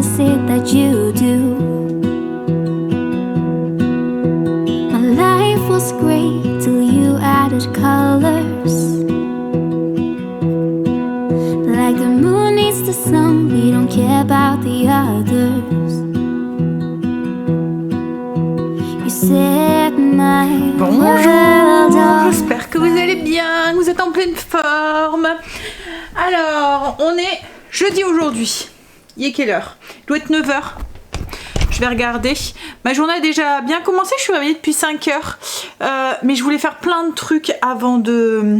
is it that you do? My life was great till you added colors. Like the moon needs the sun, we don't care about the others. You set my world on. J'espère que vous allez bien, que vous êtes en pleine forme. Alors, on est jeudi aujourd'hui. Il est quelle heure? Il doit être 9h. Je vais regarder. Ma journée a déjà bien commencé, je suis réveillée depuis 5h. Mais je voulais faire plein de trucs avant de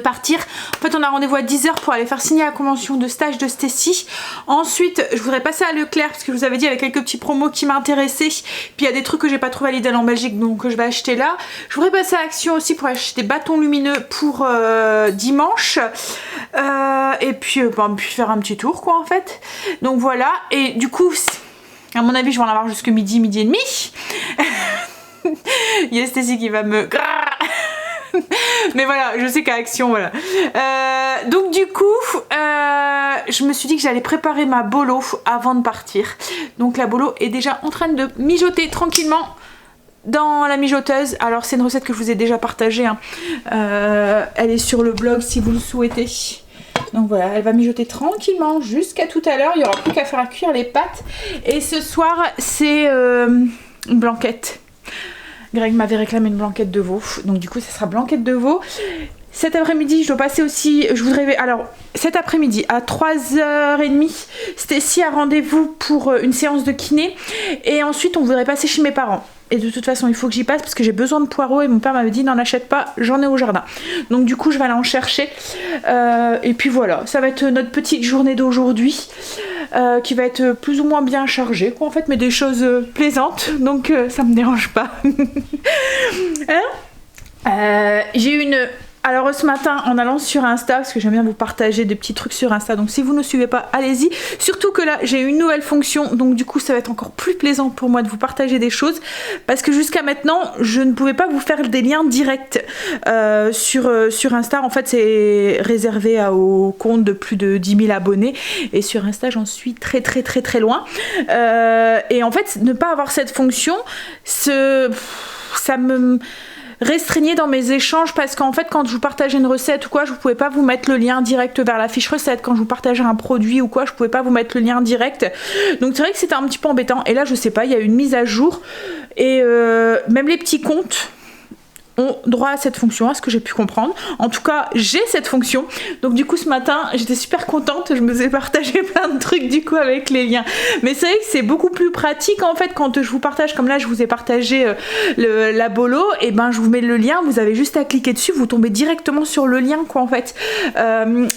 partir. En fait, on a rendez-vous à 10h pour aller faire signer la convention de stage de Stacy. Ensuite, je voudrais passer à Leclerc parce que je vous avais dit, il y avait quelques petits promos qui m'intéressaient. Puis il y a des trucs que j'ai pas trouvé à Lidl en Belgique, donc je vais acheter là. Je voudrais passer à Action aussi pour acheter des bâtons lumineux pour dimanche. Et puis faire un petit tour, quoi, en fait. Donc voilà. Et du coup, à mon avis, je vais en avoir jusque midi et demi. Il y a Stacy qui va me... Mais voilà, je sais qu'à Action, voilà. Donc du coup, je me suis dit que j'allais préparer ma bolo avant de partir. Donc la bolo est déjà en train de mijoter tranquillement dans la mijoteuse. Alors c'est une recette que je vous ai déjà partagée, hein. Elle est sur le blog si vous le souhaitez. Donc voilà, elle va mijoter tranquillement jusqu'à tout à l'heure. Il n'y aura plus qu'à faire cuire les pâtes. Et ce soir, c'est une blanquette. Greg m'avait réclamé une blanquette de veau, donc du coup ça sera blanquette de veau. Cet après-midi je dois passer aussi, alors cet après-midi à 3h30, Stacy a rendez-vous pour une séance de kiné. Et ensuite on voudrait passer chez mes parents. Et de toute façon il faut que j'y passe parce que j'ai besoin de poireaux et mon père m'avait dit n'en achète pas, j'en ai au jardin. Donc du coup je vais aller en chercher. Et puis voilà, ça va être notre petite journée d'aujourd'hui. Qui va être plus ou moins bien chargée, quoi, en fait, mais des choses plaisantes, donc ça me dérange pas. J'ai une... Alors ce matin, en allant sur Insta, parce que j'aime bien vous partager des petits trucs sur Insta, donc si vous ne suivez pas, allez-y. Surtout que là, j'ai une nouvelle fonction, donc du coup, ça va être encore plus plaisant pour moi de vous partager des choses, parce que jusqu'à maintenant, je ne pouvais pas vous faire des liens directs sur Insta. En fait, c'est réservé aux comptes de plus de 10 000 abonnés, et sur Insta, j'en suis très loin. Et en fait, ne pas avoir cette fonction, ça me... restreignez dans mes échanges, parce qu'en fait quand je vous partageais une recette ou quoi, je ne pouvais pas vous mettre le lien direct vers la fiche recette. Quand je vous partageais un produit ou quoi, je ne pouvais pas vous mettre le lien direct. Donc c'est vrai que c'était un petit peu embêtant. Et là je sais pas, il y a eu une mise à jour et même les petits comptes ont droit à cette fonction, à ce que j'ai pu comprendre. En tout cas, j'ai cette fonction. Donc du coup, ce matin, j'étais super contente. Je me suis partagé plein de trucs du coup avec les liens. Mais c'est vrai que c'est beaucoup plus pratique en fait quand je vous partage, comme là, je vous ai partagé la bolo. Et ben, je vous mets le lien. Vous avez juste à cliquer dessus. Vous tombez directement sur le lien, quoi, en fait.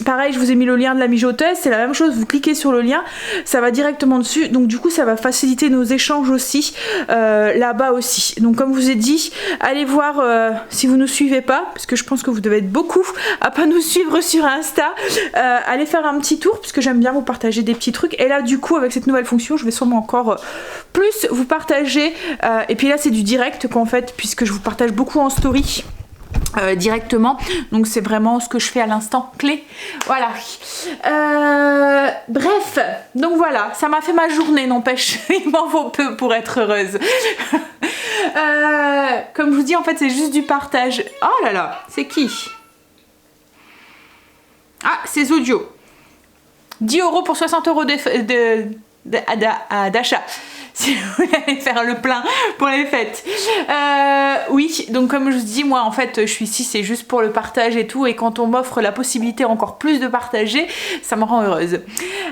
Pareil, je vous ai mis le lien de la mijoteuse. C'est la même chose. Vous cliquez sur le lien, ça va directement dessus. Donc du coup, ça va faciliter nos échanges aussi là-bas aussi. Donc comme je vous ai dit, allez voir. Si vous ne nous suivez pas, parce que je pense que vous devez être beaucoup à pas nous suivre sur Insta, allez faire un petit tour, puisque j'aime bien vous partager des petits trucs. Et là du coup avec cette nouvelle fonction, je vais sûrement encore plus vous partager. Et puis là c'est du direct qu'en fait, puisque je vous partage beaucoup en story. Directement, donc c'est vraiment ce que je fais à l'instant clé. Voilà. Bref, donc voilà, ça m'a fait ma journée, n'empêche. Il m'en faut peu pour être heureuse. Comme je vous dis, en fait, c'est juste du partage. Oh là là, c'est qui? Ah, c'est Zodio. 10 € pour 60 € d'achat. Si vous voulez aller faire le plein pour les fêtes. Oui, donc comme je vous dis, moi en fait je suis ici, c'est juste pour le partage et tout, et quand on m'offre la possibilité encore plus de partager, ça me rend heureuse.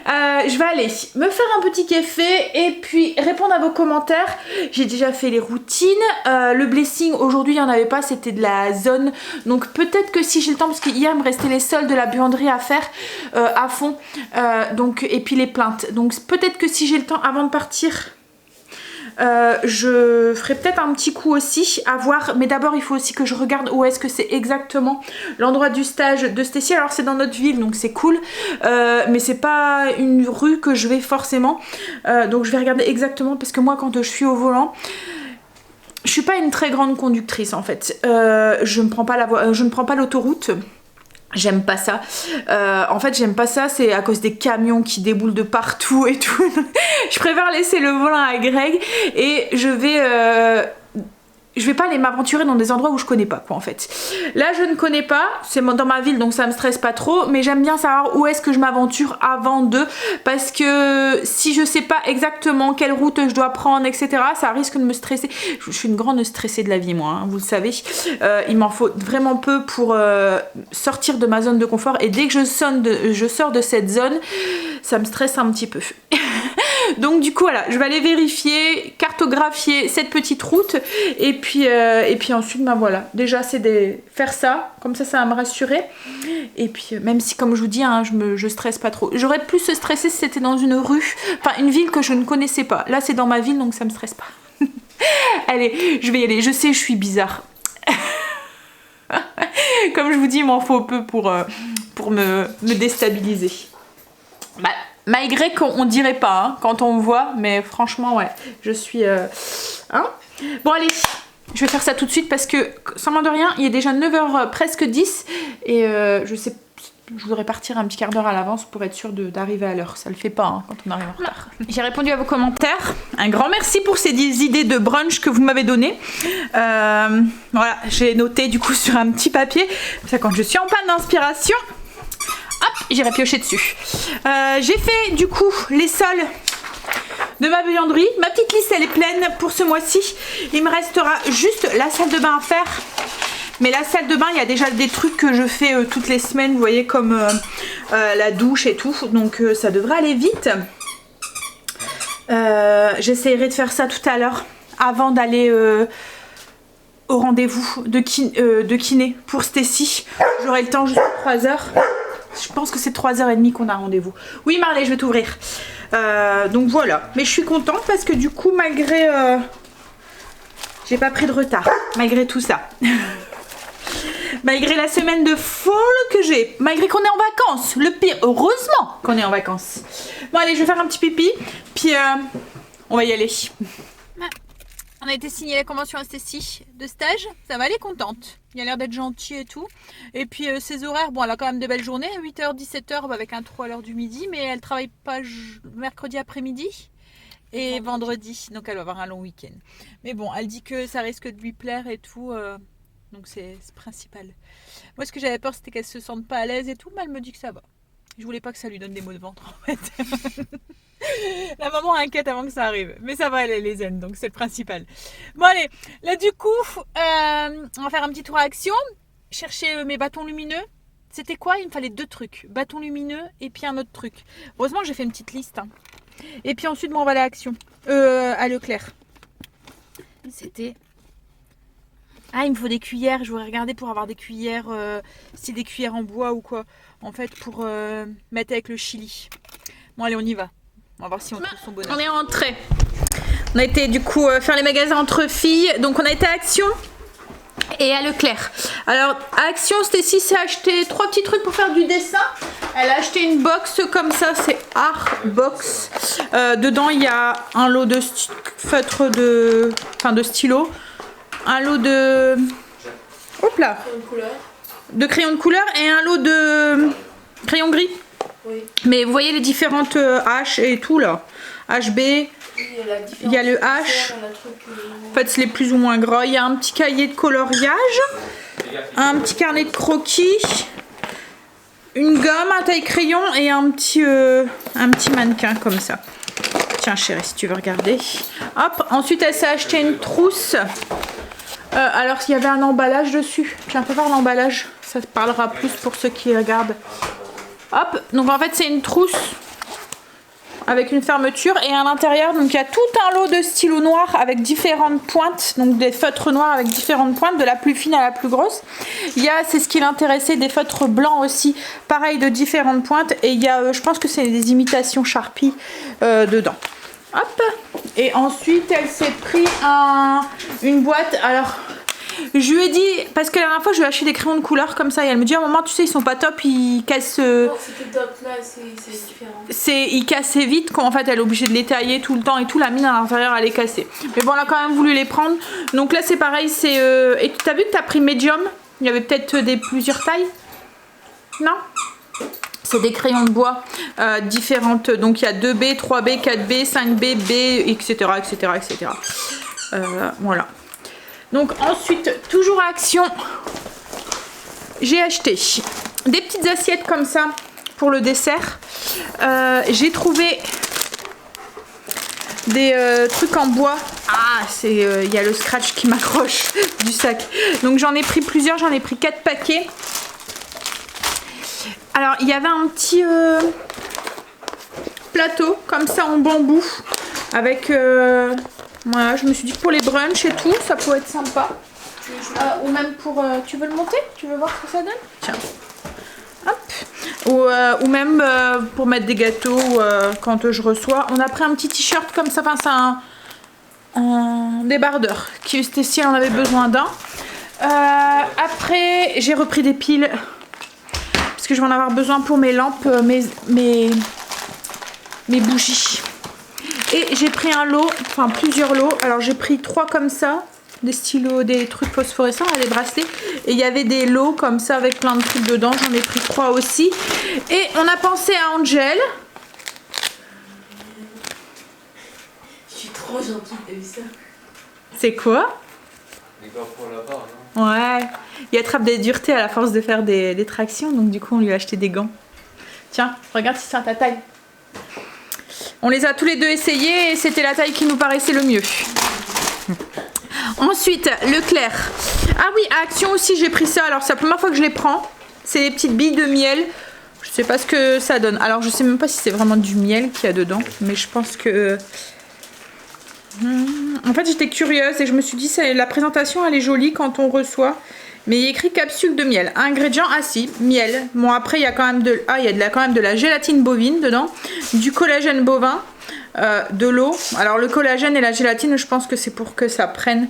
Je vais aller me faire un petit café et puis répondre à vos commentaires. J'ai déjà fait les routines. Le blessing, aujourd'hui il n'y en avait pas, c'était de la zone, donc peut-être que si j'ai le temps, parce qu'hier il me restait les soldes de la buanderie à faire à fond, donc, et puis les plaintes, donc peut-être que si j'ai le temps avant de partir, je ferai peut-être un petit coup aussi à voir, mais d'abord il faut aussi que je regarde où est-ce que c'est exactement l'endroit du stage de Stacy. Alors c'est dans notre ville, donc c'est cool, mais c'est pas une rue que je vais forcément, donc je vais regarder exactement, parce que moi quand je suis au volant, je suis pas une très grande conductrice en fait. Je ne prends pas l'autoroute. J'aime pas ça. En fait, j'aime pas ça, c'est à cause des camions qui déboulent de partout et tout. Je préfère laisser le volant à Greg et je vais pas aller m'aventurer dans des endroits où je connais pas quoi en fait. Là je ne connais pas, c'est dans ma ville donc ça me stresse pas trop, mais j'aime bien savoir où est-ce que je m'aventure avant de, parce que si je sais pas exactement quelle route je dois prendre etc, ça risque de me stresser. Je suis une grande stressée de la vie moi, hein, vous le savez. Il m'en faut vraiment peu pour sortir de ma zone de confort et dès que je sors de cette zone, ça me stresse un petit peu. Donc du coup voilà, je vais aller vérifier, cartographier cette petite route et puis ensuite ben voilà, déjà c'est faire ça, comme ça va me rassurer. Et puis même si comme je vous dis hein, je stresse pas trop. J'aurais plus stressé si c'était dans une rue, enfin une ville que je ne connaissais pas. Là c'est dans ma ville donc ça me stresse pas. Allez, je vais y aller, je sais je suis bizarre. Comme je vous dis, il m'en faut peu pour me déstabiliser. Bah, malgré qu'on dirait pas hein, quand on me voit, mais franchement ouais, je suis... Hein bon allez, je vais faire ça tout de suite parce que, sans de rien, il est déjà 9h presque 10 et je sais, je voudrais partir un petit quart d'heure à l'avance pour être sûre d'arriver à l'heure. Ça le fait pas hein, quand on arrive en retard. J'ai répondu à vos commentaires. Un grand merci pour ces idées de brunch que vous m'avez données. Voilà, j'ai noté du coup sur un petit papier. Ça, quand je suis en panne d'inspiration, hop, j'irai piocher dessus. J'ai fait du coup les sols de ma buanderie. Ma petite liste elle est pleine pour ce mois-ci. Il me restera juste la salle de bain à faire. Mais la salle de bain, il y a déjà des trucs que je fais toutes les semaines, vous voyez, comme la douche et tout. Donc ça devrait aller vite. J'essaierai de faire ça tout à l'heure avant d'aller au rendez-vous de kiné pour Stécie. J'aurai le temps jusqu'à 3h. Je pense que c'est 3h30 qu'on a rendez-vous. Oui Marley, je vais t'ouvrir. Donc voilà. Mais je suis contente parce que du coup, malgré... j'ai pas pris de retard. Malgré tout ça. Malgré la semaine de folle que j'ai. Malgré qu'on est en vacances. Le pire, heureusement qu'on est en vacances. Bon allez, je vais faire un petit pipi. Puis on va y aller. On a été signé la convention à Stécie de stage. Ça va, elle est contente. Il a l'air d'être gentil et tout. Et puis ses horaires, bon elle a quand même de belles journées. 8h, 17h avec un trou à l'heure du midi. Mais elle travaille pas mercredi après-midi et vendredi. Donc elle va avoir un long week-end. Mais bon, elle dit que ça risque de lui plaire et tout. Donc c'est principal. Moi ce que j'avais peur c'était qu'elle se sente pas à l'aise et tout. Mais elle me dit que ça va. Je voulais pas que ça lui donne des maux de ventre en fait. La maman inquiète avant que ça arrive. Mais ça va, elle les zen, donc c'est le principal. Bon allez, là du coup, on va faire un petit tour à Action. Chercher mes bâtons lumineux. C'était quoi? Il me fallait 2 trucs. Bâtons lumineux et puis un autre truc. Heureusement j'ai fait une petite liste. Hein. Et puis ensuite, on va aller à Action. À Leclerc. C'était... Ah, il me faut des cuillères. Je voudrais regarder pour avoir des cuillères, si des cuillères en bois ou quoi. En fait, pour mettre avec le chili. Bon, allez, on y va. On va voir si on trouve son bonheur. On est rentré. On a été du coup faire les magasins entre filles. Donc, on a été à Action et à Leclerc. Alors, à Action, Stécie s'est acheté 3 petits trucs pour faire du dessin. Elle a acheté une box comme ça, c'est Art Box. Dedans, il y a un lot de feutres de stylos. Un lot de... Hop là. De crayons de couleur et un lot de crayons gris. Oui. Mais vous voyez les différentes H et tout là. HB. Il y a le H. En fait, c'est les plus ou moins gras. Il y a un petit cahier de coloriage. Un petit carnet de croquis. Une gomme, un taille-crayon et un petit mannequin comme ça. Tiens chérie, si tu veux regarder. Hop. Ensuite, elle s'est acheté une trousse. Alors il y avait un emballage dessus. Tiens, fais voir l'emballage. Ça te parlera plus pour ceux qui regardent. Hop, donc en fait c'est une trousse avec une fermeture et à l'intérieur donc il y a tout un lot de stylos noirs avec différentes pointes, donc des feutres noirs avec différentes pointes, de la plus fine à la plus grosse. Il y a, c'est ce qui l'intéressait, des feutres blancs aussi, pareil de différentes pointes, et il y a, je pense que c'est des imitations Sharpie dedans. Hop, et ensuite elle s'est pris une boîte. Alors je lui ai dit, parce que la dernière fois je lui ai acheté des crayons de couleur comme ça et elle me dit à un moment tu sais ils sont pas top, ils cassent. Non, c'était top là, c'est différent. Ils cassaient vite quand en fait elle est obligée de les tailler tout le temps et tout, la mine à l'intérieur elle est cassée. Mais bon, on a quand même voulu les prendre. Donc là c'est pareil, c'est et tu as vu que tu as pris medium, il y avait peut-être plusieurs tailles. Non, c'est des crayons de bois différentes. Donc il y a 2B, 3B, 4B, 5B, B, etc. etc., etc. Voilà. Donc ensuite, toujours à Action, j'ai acheté des petites assiettes comme ça pour le dessert. J'ai trouvé des trucs en bois. Ah, il y a le scratch qui m'accroche du sac. Donc j'en ai pris plusieurs, j'en ai pris 4 paquets. Alors il y avait un petit plateau comme ça en bambou avec voilà, je me suis dit que pour les brunchs et tout ça pourrait être sympa, ou même pour tu veux le monter, tu veux voir ce que ça donne, tiens, hop, ou même pour mettre des gâteaux quand je reçois. On a pris un petit t-shirt comme ça, enfin c'est un débardeur qui Stécie en avait besoin d'un. Après j'ai repris des piles parce que je vais en avoir besoin pour mes lampes, mes bougies. Et j'ai pris un lot, enfin plusieurs lots. Alors j'ai pris 3 comme ça, des stylos, des trucs phosphorescents, des bracelets. Et il y avait des lots comme ça avec plein de trucs dedans. J'en ai pris 3 aussi. Et on a pensé à Angel. Je suis trop gentille, t'as vu ça? C'est quoi? Des gants pour la barre, non? Ouais, il attrape des duretés à la force de faire des tractions, donc du coup on lui a acheté des gants. Tiens, regarde si c'est à ta taille. On les a tous les deux essayés et c'était la taille qui nous paraissait le mieux. Ensuite, Leclerc. Ah oui, à Action aussi j'ai pris ça, alors c'est la première fois que je les prends. C'est des petites billes de miel. Je sais pas ce que ça donne. Alors je sais même pas si c'est vraiment du miel qu'il y a dedans, mais je pense que... En fait j'étais curieuse et je me suis dit la présentation elle est jolie quand on reçoit, mais il y a écrit capsule de miel, ingrédients assis, miel. Bon après il y a quand même quand même de la gélatine bovine dedans, du collagène bovin, de l'eau. Alors le collagène et la gélatine je pense que c'est pour que ça prenne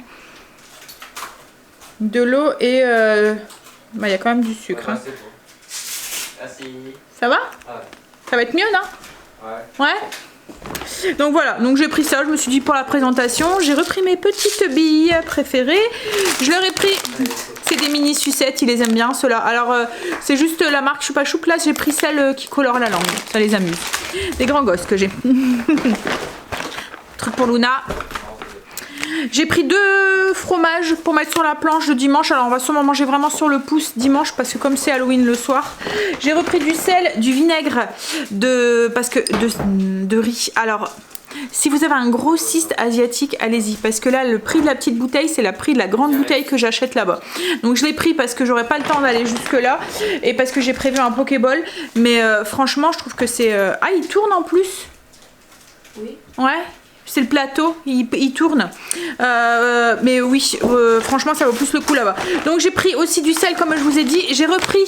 de l'eau et il y a quand même du sucre, Ouais, hein. c'est bon. Assis. Ça va? Ah ouais. Ça va être mieux, non? Ouais. Ouais. Donc voilà, donc j'ai pris ça, je me suis dit pour la présentation, j'ai repris mes petites billes préférées. Je leur ai pris, c'est des mini sucettes, ils les aiment bien ceux-là. Alors c'est juste la marque Choupa Choup, là j'ai pris celle qui colore la langue, ça les amuse. Des grands gosses que j'ai. Truc pour Luna. J'ai pris 2 fromages pour mettre sur la planche le dimanche. Alors on va sûrement manger vraiment sur le pouce dimanche parce que comme c'est Halloween le soir. J'ai repris du sel, du vinaigre, de riz. Alors si vous avez un grossiste asiatique, allez-y, parce que là le prix de la petite bouteille c'est le prix de la grande bouteille que j'achète là-bas. Donc je l'ai pris parce que j'aurais pas le temps d'aller jusque là et parce que j'ai prévu un Pokéball. Mais franchement je trouve que c'est... Ah il tourne en plus. Oui. Ouais. C'est le plateau, il tourne. Mais oui, franchement, ça vaut plus le coup là-bas. Donc j'ai pris aussi du sel, comme je vous ai dit. J'ai repris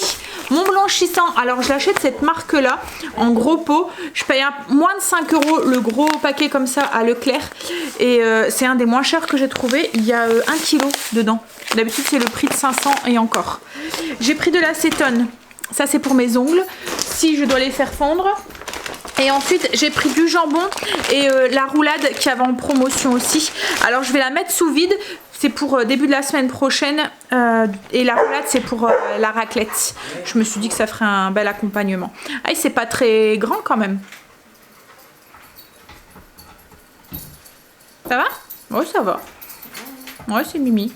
mon blanchissant. Alors je l'achète cette marque-là, en gros pot. Je paye moins de 5 € le gros paquet comme ça à Leclerc. Et c'est un des moins chers que j'ai trouvé. Il y a 1 kg dedans. D'habitude, c'est le prix de 500 et encore. J'ai pris de l'acétone. Ça, c'est pour mes ongles. Si je dois les faire fondre. Et ensuite j'ai pris du jambon et la roulade qui avait en promotion aussi. Alors je vais la mettre sous vide, c'est pour début de la semaine prochaine. Et la roulade c'est pour la raclette. Je me suis dit que ça ferait un bel accompagnement. Ah c'est pas très grand quand même. Ça va? Ouais ça va. Ouais c'est mimi.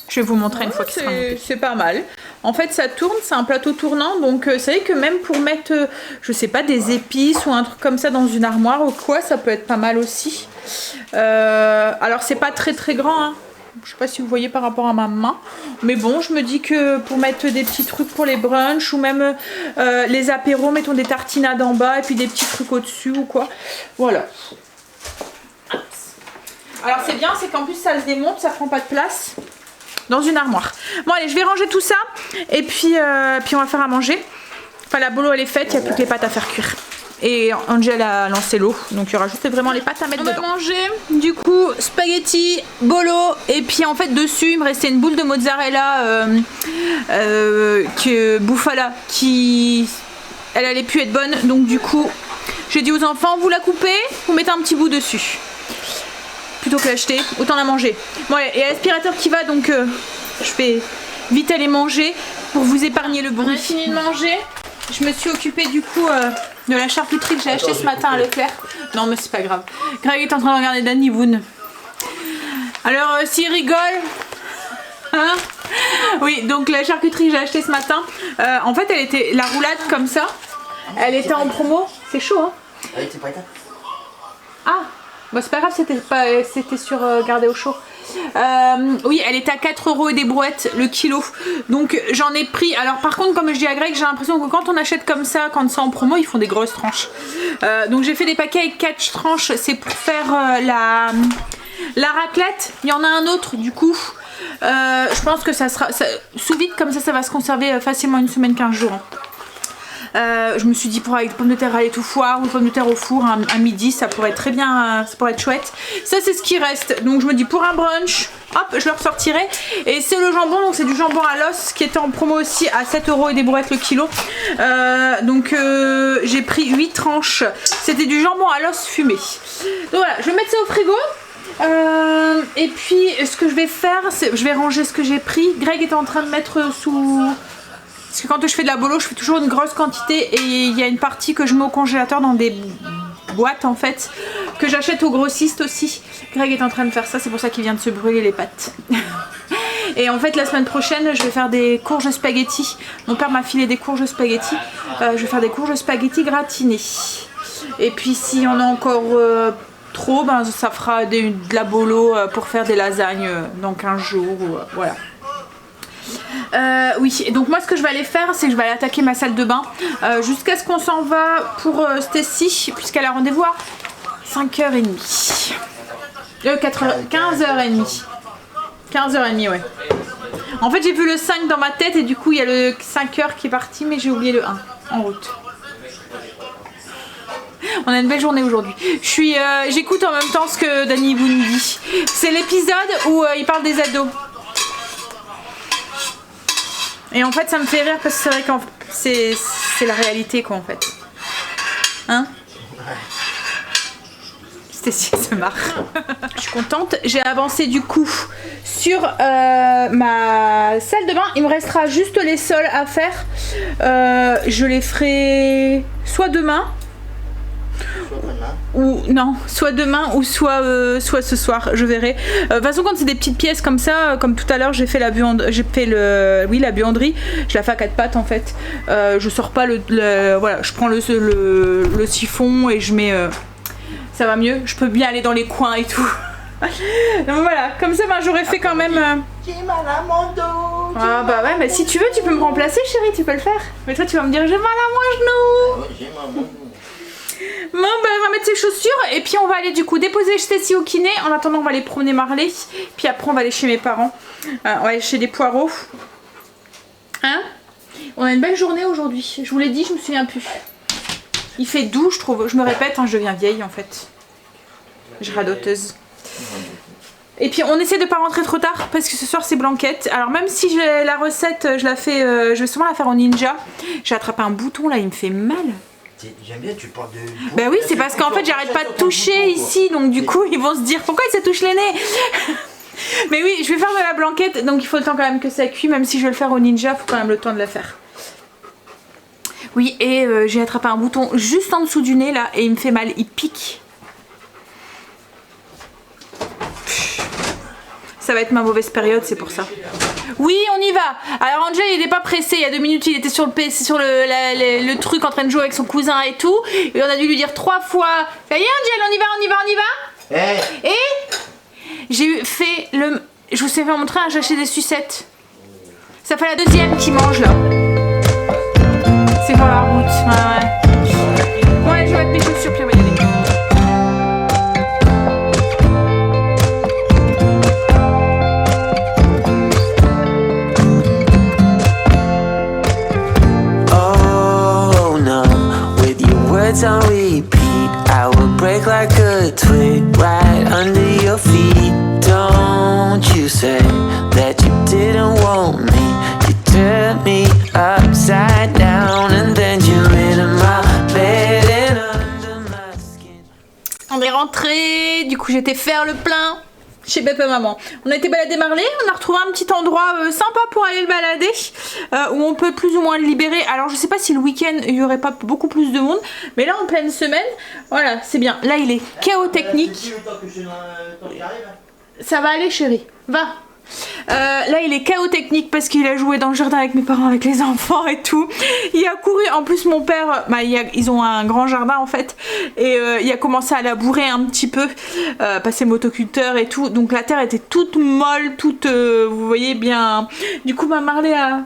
Je vais vous montrer une fois qu'il sera monté. C'est pas mal. En fait, ça tourne, c'est un plateau tournant. Donc, vous savez que même pour mettre, je sais pas, des épices ou un truc comme ça dans une armoire ou quoi, ça peut être pas mal aussi. Alors, c'est pas très très grand, hein. Je sais pas si vous voyez par rapport à ma main. Mais bon, je me dis que pour mettre des petits trucs pour les brunchs ou même les apéros, mettons des tartinades en bas et puis des petits trucs au-dessus ou quoi. Voilà. Alors, c'est bien, c'est qu'en plus, ça se démonte, ça prend pas de place. Dans une armoire. Bon allez, je vais ranger tout ça et puis on va faire à manger. Enfin la bolo elle est faite, il n'y a plus que les pâtes à faire cuire. Et Angel a lancé l'eau, donc il y aura juste vraiment les pâtes à mettre dedans. On va manger du coup spaghetti, bolo et puis en fait dessus il me restait une boule de mozzarella bouffala qui elle allait plus être bonne, donc du coup j'ai dit aux enfants vous la coupez, vous mettez un petit bout dessus. Plutôt que l'acheter, autant la manger. Bon allez, et l'aspirateur qui va, donc je vais vite aller manger pour vous épargner le bruit. On a fini de manger. je me suis occupée du coup de la charcuterie que j'ai achetée ce matin à Leclerc. Non mais c'est pas grave. Greg est en train de regarder Danny Boone. Alors s'il rigole... Hein, oui, donc la charcuterie que j'ai achetée ce matin, en fait elle était la roulade comme ça, elle était en promo, c'est chaud hein. Ah, bon c'est pas grave, c'était sur gardé au chaud. Oui, elle était à 4 € et des brouettes le kilo, donc j'en ai pris. Alors par contre, comme je dis à Greg, j'ai l'impression que quand on achète comme ça, quand c'est en promo, ils font des grosses tranches. Donc j'ai fait des paquets avec 4 tranches, c'est pour faire la raclette. Il y en a un autre du coup. Je pense que ça sera sous vide, comme ça va se conserver facilement une semaine, 15 jours. Je me suis dit pour avec des pommes de terre à l'étouffoir ou des pommes de terre au four à midi, ça pourrait être très bien, ça pourrait être chouette. Ça c'est ce qui reste, donc je me dis pour un brunch, hop, je le ressortirai. Et c'est le jambon, donc c'est du jambon à l'os qui était en promo aussi à 7 € et des brouettes le kilo. Donc j'ai pris 8 tranches, c'était du jambon à l'os fumé. Donc voilà, je vais mettre ça au frigo. Et puis ce que je vais faire, c'est je vais ranger ce que j'ai pris. Greg est en train de mettre sous... Parce que quand je fais de la bolo, je fais toujours une grosse quantité et il y a une partie que je mets au congélateur dans des boîtes en fait, que j'achète aux grossistes aussi. Greg est en train de faire ça, c'est pour ça qu'il vient de se brûler les pattes. Et en fait la semaine prochaine je vais faire des courges spaghetti. Mon père m'a filé des courges spaghetti. Je vais faire des courges spaghetti gratinées. Et puis s'il y en a encore trop, ben, ça fera de la bolo pour faire des lasagnes dans 15 jours. Voilà. Oui, et donc moi ce que je vais aller faire, c'est que je vais aller attaquer ma salle de bain jusqu'à ce qu'on s'en va pour Stacy, puisqu'elle a rendez-vous à 5h30. 15h30. 15h30, ouais. En fait j'ai vu le 5 dans ma tête et du coup il y a le 5h qui est parti, mais j'ai oublié le 1 en route. On a une belle journée aujourd'hui. J'écoute en même temps ce que Danny Boone dit. C'est l'épisode où il parle des ados. Et en fait ça me fait rire parce que c'est vrai que c'est la réalité quoi en fait. Hein? Stacy se marre. Je suis contente. J'ai avancé du coup sur ma salle de bain. Il me restera juste les sols à faire. Je les ferai soit demain. Ou non, soit demain ou soit ce soir, je verrai. De toute façon quand c'est des petites pièces comme ça, comme tout à l'heure j'ai fait la buanderie, je la fais à 4 pattes en fait. Je sors pas voilà, je prends le siphon et je mets ça va mieux, je peux bien aller dans les coins et tout. Donc voilà, comme ça ben, j'aurais fait quand même J'ai mal à mon dos. Ah bah ouais, mais si tu veux tu peux me remplacer chérie, tu peux le faire. Mais toi tu vas me dire j'ai mal à mon genou. J'ai mal à mon genou. Bon bah on va mettre ses chaussures et puis on va aller du coup déposer Stacy au kiné. En attendant on va aller promener Marley. Puis après on va aller chez mes parents. On va aller chez des poireaux. Hein? On a une belle journée aujourd'hui. Je vous l'ai dit, je me souviens plus. Il fait doux je trouve. Je me répète, hein, je deviens vieille en fait. Je radoteuse. Et puis on essaie de pas rentrer trop tard parce que ce soir c'est blanquette. Alors même si la recette je la fais, je vais souvent la faire au ninja. J'ai attrapé un bouton là, il me fait mal. J'aime bien, tu parles de... Bah oui, c'est parce qu'en fait j'arrête pas de toucher ici, donc du coup ils vont se dire pourquoi il se touche les nez. Mais oui, je vais faire de la blanquette, donc il faut le temps quand même que ça cuit, même si je vais le faire au ninja, il faut quand même le temps de la faire. Oui, et j'ai attrapé un bouton juste en dessous du nez là, et il me fait mal, il pique. Ça va être ma mauvaise période, c'est pour ça. Oui, on y va. Alors Angel, il n'était pas pressé. Il y a 2 minutes, il était sur le PC, sur le truc en train de jouer avec son cousin et tout. Et on a dû lui dire 3 fois. Ça y est, Angel, on y va, on y va, on y va. Hey. Et j'ai fait le... Je vous ai fait montrer, j'ai acheté des sucettes. Ça fait la 2e qui mange là. C'est pour la route. Ouais. Bon allez, je vais mettre mes chaussures puis on va y aller. On repeat, I will break like a twig right under your feet. Don't you say that you didn't want me. You turned me upside down and then you lit in my bed and under my skin. On est rentré, du coup j'étais faire le plein. chez Papa Maman. On a été balader Marley, on a retrouvé un petit endroit sympa pour aller le balader, où on peut plus ou moins le libérer. Alors je sais pas si le week-end il y aurait pas beaucoup plus de monde, mais là en pleine semaine, voilà, c'est bien. Là il est chaos technique. Ça va aller chérie, va. Là il est chaos technique parce qu'il a joué dans le jardin avec mes parents, avec les enfants et tout. Il a couru, en plus mon père, bah, ils ont un grand jardin en fait, et il a commencé à labourer un petit peu, passer le motoculteur et tout, donc la terre était toute molle, toute, vous voyez bien. Du coup ma Marley a...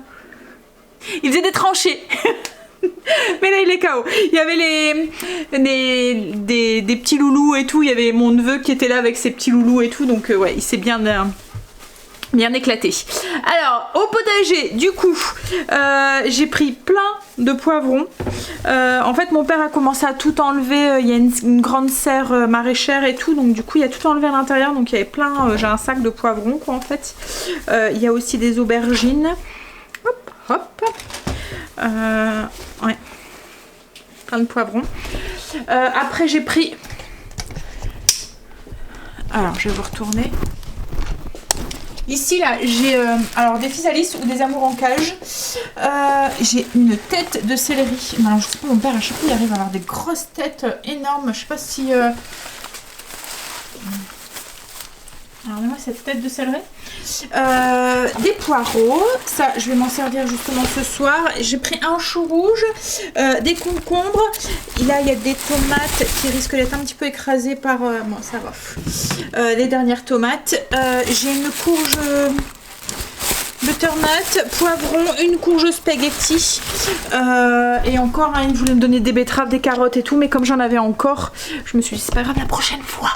il faisait des tranchées. Mais là il est KO. Il y avait des petits loulous et tout, il y avait mon neveu qui était là avec ses petits loulous et tout, donc ouais il s'est bien éclaté. Alors au potager du coup j'ai pris plein de poivrons. En fait mon père a commencé à tout enlever, il y a une grande serre maraîchère et tout, donc du coup il y a tout enlevé à l'intérieur, donc il y avait plein, j'ai un sac de poivrons quoi en fait. Il y a aussi des aubergines. Hop hop. Ouais. Plein de poivrons. Après j'ai pris... Alors je vais vous retourner. Ici là j'ai alors des physalis ou des amours en cage. J'ai une tête de céleri. Non, je sais pas, mon père à chaque fois il arrive à avoir des grosses têtes énormes. Je sais pas si... Alors moi cette tête de céleri. Des poireaux, ça je vais m'en servir justement ce soir. J'ai pris un chou rouge, des concombres. Là il y a des tomates qui risquent d'être un petit peu écrasées par... bon ça va. Les dernières tomates. J'ai une courge butternut, poivron, une courge spaghetti. Et encore, hein, il voulait me donner des betteraves, des carottes et tout. Mais comme j'en avais encore, je me suis dit c'est pas grave la prochaine fois.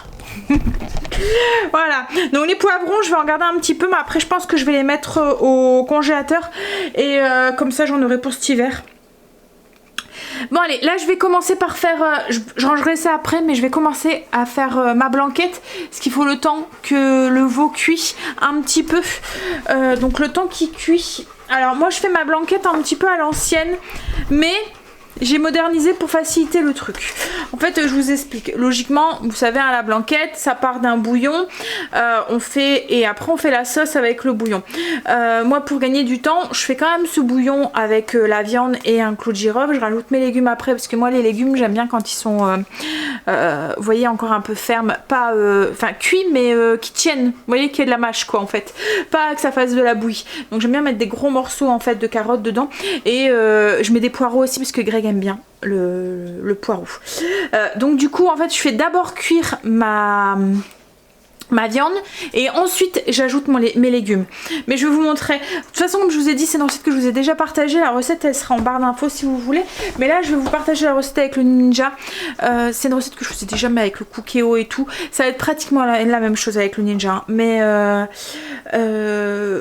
Voilà, donc les poivrons je vais en garder un petit peu, mais après je pense que je vais les mettre au congélateur et comme ça j'en aurai pour cet hiver. Bon allez, là je vais commencer par faire, je rangerai ça après, mais je vais commencer à faire ma blanquette, parce qu'il faut le temps que le veau cuit un petit peu, donc le temps qu'il cuit. Alors moi je fais ma blanquette un petit peu à l'ancienne, mais... j'ai modernisé pour faciliter le truc. En fait, je vous explique. Logiquement, vous savez, à la blanquette, ça part d'un bouillon. On fait et après on fait la sauce avec le bouillon. Moi, pour gagner du temps, je fais quand même ce bouillon avec la viande et un clou de girofle. Je rajoute mes légumes après parce que moi, les légumes, j'aime bien quand ils sont, vous voyez, encore un peu fermes, pas, enfin cuits, mais qui tiennent. Vous voyez, qu'il y ait de la mâche, quoi, en fait. Pas que ça fasse de la bouillie. Donc j'aime bien mettre des gros morceaux en fait de carottes dedans et je mets des poireaux aussi parce que Greg aime bien le poireau. Donc du coup en fait je fais d'abord cuire ma viande et ensuite j'ajoute mes légumes. Mais je vais vous montrer. De toute façon comme je vous ai dit c'est dans le site que je vous ai déjà partagé. La recette elle sera en barre d'infos si vous voulez. Mais là je vais vous partager la recette avec le ninja. C'est une recette que je vous ai déjà mis avec le Cookéo et tout. Ça va être pratiquement la même chose avec le ninja. Mais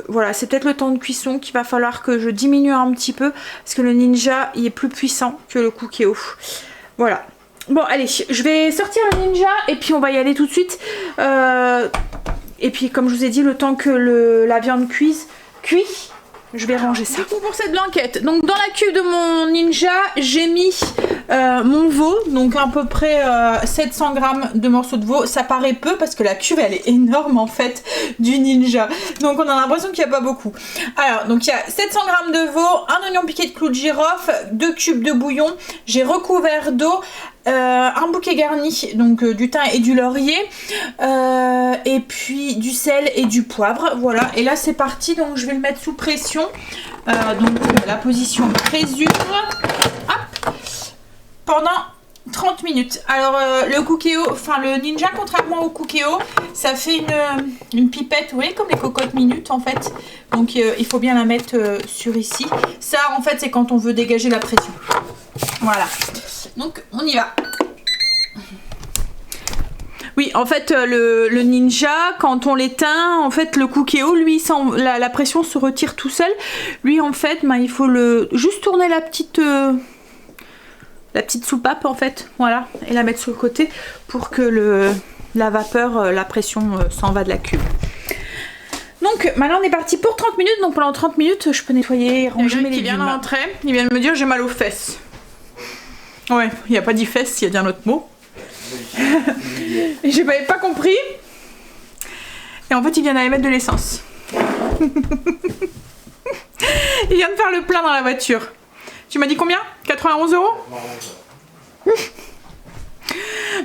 voilà, c'est peut-être le temps de cuisson qu'il va falloir que je diminue un petit peu. Parce que le ninja il est plus puissant que le Cookéo. Voilà. Bon allez, je vais sortir le ninja et puis on va y aller tout de suite. Et puis comme je vous ai dit, le temps que la viande cuit, je vais ranger ça. Du coup pour cette blanquette, donc dans la cuve de mon ninja, j'ai mis mon veau, donc à peu près 700 grammes de morceaux de veau. Ça paraît peu parce que la cuve elle est énorme en fait du ninja. Donc on a l'impression qu'il n'y a pas beaucoup. Alors donc il y a 700 grammes de veau, un oignon piqué de clou de girofle, 2 cubes de bouillon. J'ai recouvert d'eau. Un bouquet garni, donc du thym et du laurier, et puis du sel et du poivre, voilà. Et là c'est parti, donc je vais le mettre sous pression, donc la position présure, hop, pendant 30 minutes. Alors le Cookéo, enfin le ninja contrairement au Cookéo, ça fait une pipette, vous voyez comme les cocottes minutes en fait. Donc il faut bien la mettre sur ici. Ça en fait c'est quand on veut dégager la pression. Voilà. Donc on y va. Oui, en fait le ninja, quand on l'éteint, en fait le Cookéo, lui, la pression se retire tout seul. Lui en fait, ben, il faut juste tourner la petite soupape en fait, voilà, et la mettre sur le côté pour que la vapeur, la pression s'en va de la cuve. Donc maintenant on est parti pour 30 minutes, donc pendant 30 minutes je peux nettoyer et ranger mes légumes. Il vient de rentrer, il vient de me dire j'ai mal aux fesses. Ouais, il n'y a pas dit fesses, il y a dit un autre mot. J'avais pas compris. Et en fait, il vient d'aller mettre de l'essence. Il vient de faire le plein dans la voiture. Tu m'as dit combien? 91 €?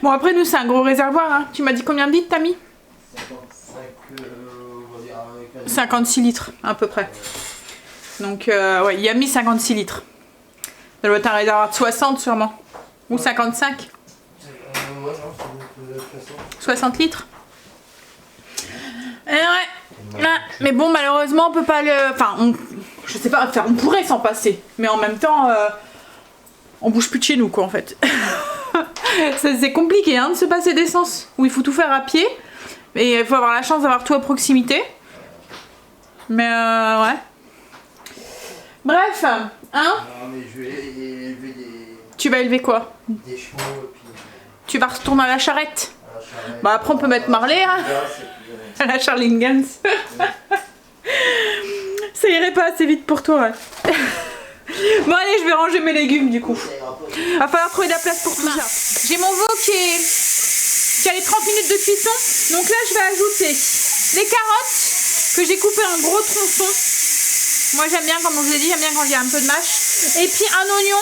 Bon, après, nous, c'est un gros réservoir. Hein. Tu m'as dit combien de litres, t'as mis? 56 litres, à peu près. Donc, ouais, il a mis 56 litres. Ça doit être un réservoir de 60, sûrement. Ou 55? 60 litres. Et ouais. Mais bon, malheureusement, on peut pas le... Enfin, je sais pas, on pourrait s'en passer. Mais en même temps, on bouge plus de chez nous, quoi, en fait. C'est compliqué, hein, de se passer d'essence. Où il faut tout faire à pied. Et il faut avoir la chance d'avoir tout à proximité. Mais ouais. Bref, hein. Non, mais je vais élever des... Tu vas élever quoi? Des chevaux et puis... Tu vas retourner à la charrette? À la charrette. Bah après on peut mettre Marley, hein. À la Charlingans. Ça irait pas assez vite pour toi, ouais. Bon allez, je vais ranger mes légumes du coup. Va falloir trouver de la place pour tout ça. J'ai mon veau qui a les 30 minutes de cuisson. Donc là je vais ajouter les carottes que j'ai coupées en gros tronçons. Moi j'aime bien, comme on vous a dit, j'aime bien quand il y a un peu de mâche. Et puis un oignon,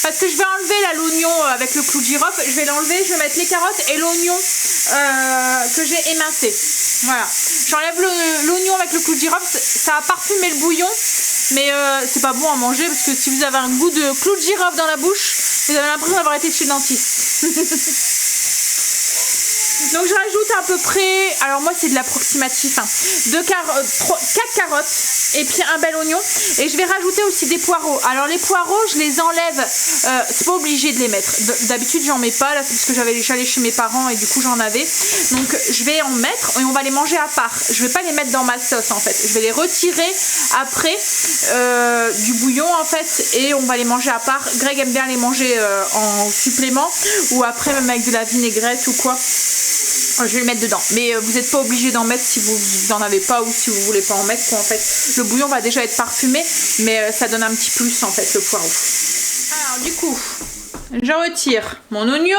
parce que je vais enlever là l'oignon avec le clou de girofle. Je vais l'enlever, je vais mettre les carottes et l'oignon que j'ai émincé. Voilà, j'enlève l'oignon avec le clou de girofle, ça va parfumer le bouillon. Mais c'est pas bon à manger parce que si vous avez un goût de clou de girofle dans la bouche, vous avez l'impression d'avoir été chez le dentiste. Donc je rajoute à peu près, alors moi c'est de l'approximatif, hein, 4 carottes et puis un bel oignon. Et je vais rajouter aussi des poireaux. Alors les poireaux je les enlève, c'est pas obligé de les mettre. D'habitude j'en mets pas, là c'est parce que j'allais chez mes parents et du coup j'en avais. Donc je vais en mettre et on va les manger à part. Je vais pas les mettre dans ma sauce en fait. Je vais les retirer après du bouillon en fait et on va les manger à part. Greg aime bien les manger en supplément ou après même avec de la vinaigrette ou quoi. Je vais le mettre dedans, mais vous n'êtes pas obligé d'en mettre si vous n'en avez pas ou si vous voulez pas en mettre quoi, en fait. Le bouillon va déjà être parfumé, mais ça donne un petit plus en fait le poireau. Alors du coup, je retire mon oignon.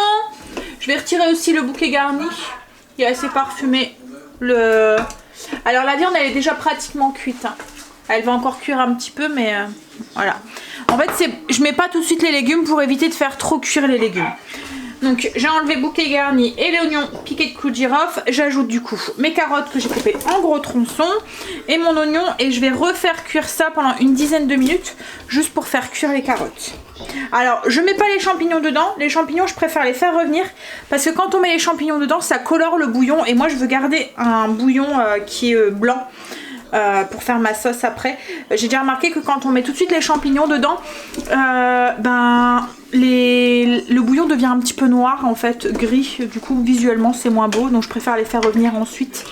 Je vais retirer aussi le bouquet garni qui est assez parfumé. Alors la viande elle est déjà pratiquement cuite. Hein. Elle va encore cuire un petit peu, mais voilà. En fait, je mets pas tout de suite les légumes pour éviter de faire trop cuire les légumes. Donc j'ai enlevé bouquet garni et les oignons piqués de clou de girofle. J'ajoute du coup mes carottes que j'ai coupées en gros tronçons et mon oignon et je vais refaire cuire ça pendant une dizaine de minutes juste pour faire cuire les carottes. Alors je mets pas les champignons dedans. Les champignons je préfère les faire revenir parce que quand on met les champignons dedans ça colore le bouillon et moi je veux garder un bouillon qui est blanc. Pour faire ma sauce après. J'ai déjà remarqué que quand on met tout de suite les champignons dedans, le bouillon devient un petit peu noir en fait, gris. Du coup visuellement c'est moins beau, donc je préfère les faire revenir ensuite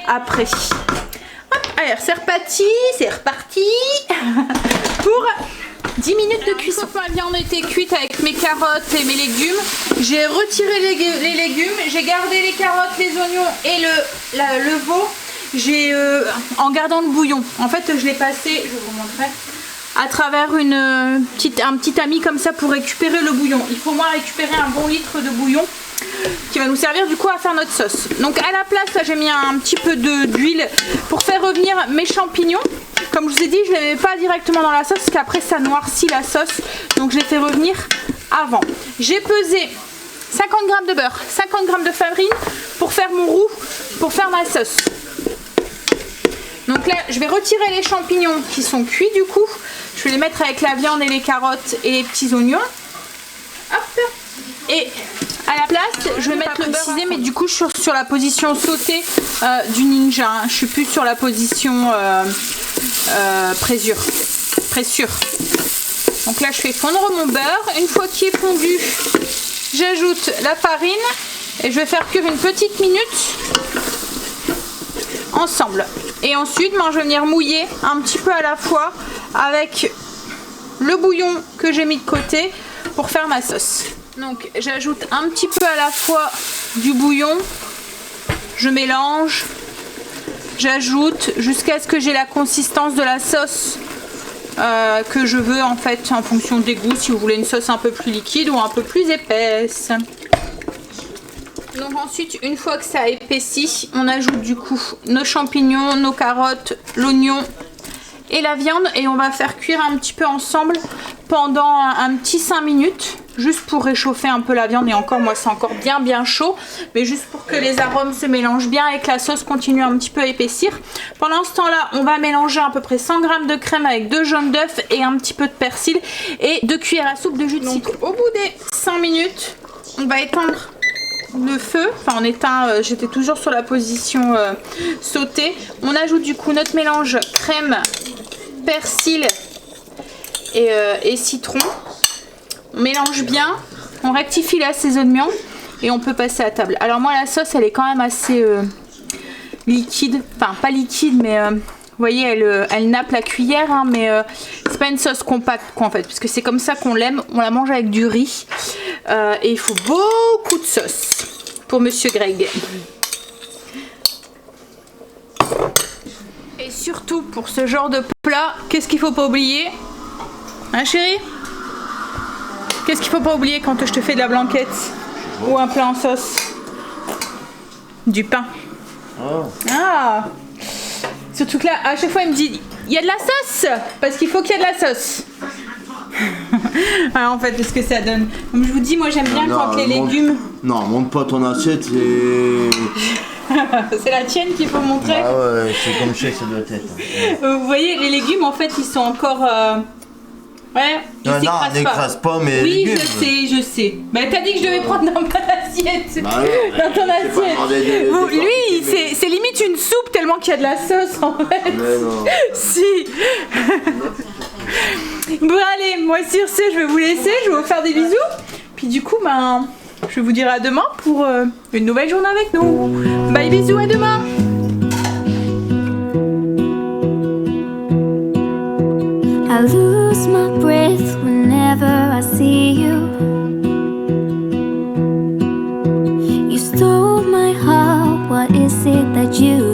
après. Hop, allez c'est reparti pour 10 minutes de cuisson. Une fois que ma viande était cuite avec mes carottes et mes légumes, j'ai retiré les légumes, j'ai gardé les carottes, les oignons et le veau. J'ai en gardant le bouillon, en fait je l'ai passé, je vous montrerai, à travers un petit tamis comme ça pour récupérer le bouillon. Il faut au moins récupérer un bon litre de bouillon qui va nous servir du coup à faire notre sauce. Donc à la place là j'ai mis un petit peu d'huile pour faire revenir mes champignons. Comme je vous ai dit je ne les mets pas directement dans la sauce parce qu'après ça noircit la sauce, donc je les fais revenir avant. J'ai pesé 50 g de beurre, 50 g de farine pour faire mon roux, pour faire ma sauce. Donc là, je vais retirer les champignons qui sont cuits du coup. Je vais les mettre avec la viande et les carottes et les petits oignons. Hop. Et à la place, je vais mettre le beurre. Mais du coup, je suis sur la position sautée du ninja. Hein. Je suis plus sur la position pressure. Donc là, je fais fondre mon beurre. Une fois qu'il est fondu, j'ajoute la farine et je vais faire cuire une petite minute ensemble. Et ensuite, je vais venir mouiller un petit peu à la fois avec le bouillon que j'ai mis de côté pour faire ma sauce. Donc j'ajoute un petit peu à la fois du bouillon, je mélange, j'ajoute jusqu'à ce que j'ai la consistance de la sauce que je veux en fait en fonction des goûts, si vous voulez une sauce un peu plus liquide ou un peu plus épaisse. Donc ensuite, une fois que ça a épaissi, on ajoute du coup nos champignons, nos carottes, l'oignon et la viande. Et on va faire cuire un petit peu ensemble pendant un petit 5 minutes. Juste pour réchauffer un peu la viande. Et encore, moi c'est encore bien chaud. Mais juste pour que les arômes se mélangent bien et que la sauce continue un petit peu à épaissir. Pendant ce temps-là, on va mélanger à peu près 100 g de crème avec 2 jaunes d'œufs et un petit peu de persil. Et 2 cuillères à soupe de jus de citron. Au bout des 5 minutes, on va éteindre le feu, enfin on éteint, j'étais toujours sur la position sautée. On ajoute du coup notre mélange crème, persil et citron. On mélange bien, on rectifie l'assaisonnement et on peut passer à table. Alors moi la sauce elle est quand même assez liquide, enfin pas liquide mais vous voyez elle nappe la cuillère hein, mais c'est pas une sauce compacte quoi en fait, parce que c'est comme ça qu'on l'aime, on la mange avec du riz. Et il faut beaucoup de sauce pour Monsieur Greg. Et surtout pour ce genre de plat, qu'est-ce qu'il faut pas oublier? Hein chérie? Qu'est-ce qu'il faut pas oublier quand je te fais de la blanquette ou un plat en sauce? Du pain. Oh. Ah! Surtout que là, à chaque fois il me dit, il y a de la sauce! Parce qu'il faut qu'il y ait de la sauce. Ah, en fait, ce que ça donne. Comme je vous dis, moi j'aime bien quand les légumes. Non, montre pas ton assiette, c'est. C'est la tienne qu'il faut montrer. Ah ouais, c'est comme je sais que ça doit être. Vous voyez, les légumes en fait ils sont encore. Ouais, ils Non, s'écrasent n'écrase pas, mais. Oui, légumes. je sais. Bah t'as dit que je devais prendre dans mon assiette. Bah ouais, dans ton j'ai pas demandé assiette. de Lui, participer. c'est limite une soupe tellement qu'il y a de la sauce en fait. Mais non. Si. Bon allez, moi sur ce, je vais vous laisser, je vais vous faire des bisous. Puis du coup, ben, je vais vous dire à demain pour une nouvelle journée avec nous. Bye bisous, à demain. I lose my breath whenever I see you. You stole my heart, what is it that you